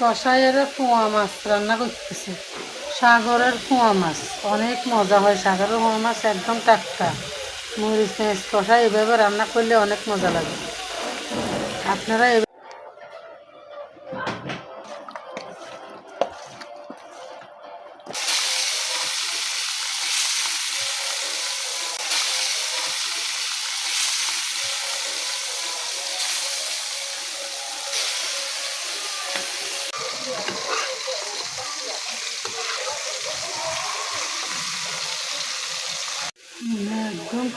কষাইয়ের পোয়া মাছ রান্না করতেছি। সাগরের পোয়া মাছ অনেক মজা হয়। সাগরের পোয়া মাছ একদম টাটকা, মরিচ পেঁয়াজ কষা এভাবে রান্না করলে অনেক মজা লাগে। আপনারা একদম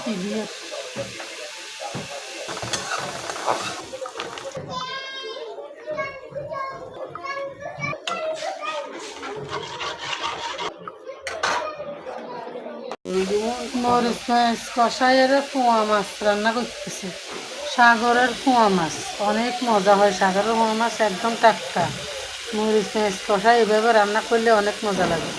ক্লিয়ার। মরিচ পেঁয়াজ কষাইয়ের পোয়া মাছ রান্না করতেছি। সাগরের পোয়া মাছ অনেক মজা হয়। সাগরের পোয়া মাছ একদম টাটকা, মরিচ পেঁয়াজ কষা এভাবে রান্না করলে অনেক মজা লাগে।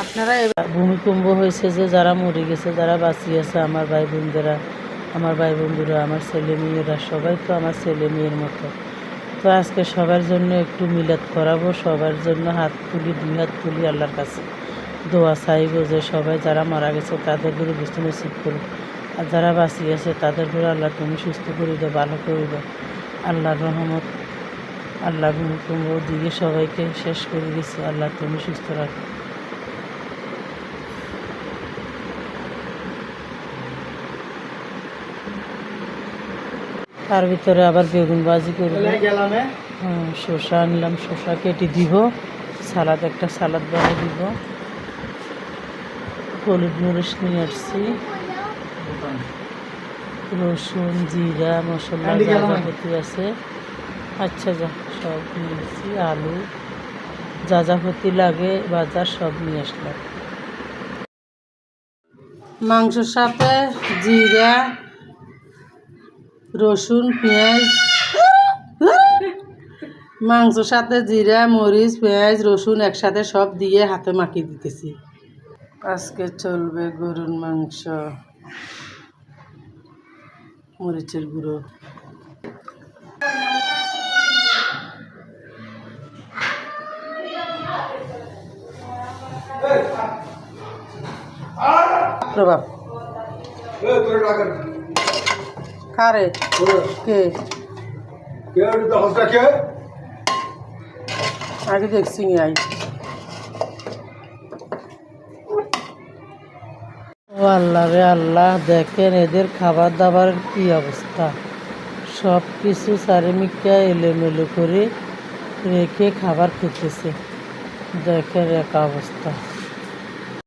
আপনারা ভূমিকম্প হয়েছে যে যারা মরে গেছে, যারা বাঁচিয়ে আছে, আমার ভাই বোনদেরা, আমার ভাই বন্ধুরা, আমার ছেলে মেয়েরা, সবাই তো আমার ছেলে মেয়ের মতো। তো আজকে সবার জন্য একটু মিলাদ করাবো, সবার জন্য হাত তুলি, 2 হাত তুলি আল্লাহর কাছে দোয়া চাইব যে সবাই যারা মারা গেছে তাদের করে বুঝতে নসিব করো, আর যারা বাঁচিয়ে আছে তাদের করে আল্লাহ তুমি সুস্থ করে দাও, ভালো করে দাও। আল্লাহর রহমত, আল্লাহ ভূমিকম্প দিয়ে সবাইকে শেষ করে দিচ্ছে, আল্লাহ তুমি সুস্থ রাখো। তার ভিতরে আবার বেগুন ভাজি করবো। শসা আনলাম, শসা কেটে দিব, সালাদ একটা সালাদ বানিয়ে দিব। হলুদ মরিচ নিয়ে আসছি, রসুন জিরা মশলা যাযাবতি আছে, আচ্ছা যা সব নিয়ে আসছি। আলু যাযাবতি লাগে বাজার সব নিয়ে আসলাম। মাংসর সাথে জিরা রসুন পেঁয়াজ, মাংসর সাথে জিরা মরিচ পেঁয়াজ রসুন একসাথে সব দিয়ে হাতে মাখিয়ে দিতেছি। আজকে চলবে গরুর মাংস, মরিচের গুঁড়ো। প্রভাব কারে কে আগে দেখছি আই। ও আল্লাহ রে আল্লাহ, দেখেন এদের খাবার দাবারের কি অবস্থা। সব কিছু চারিমিকা এলোমেলো করে রেখে খাবার খেতেছে, দেখেন এক অবস্থা।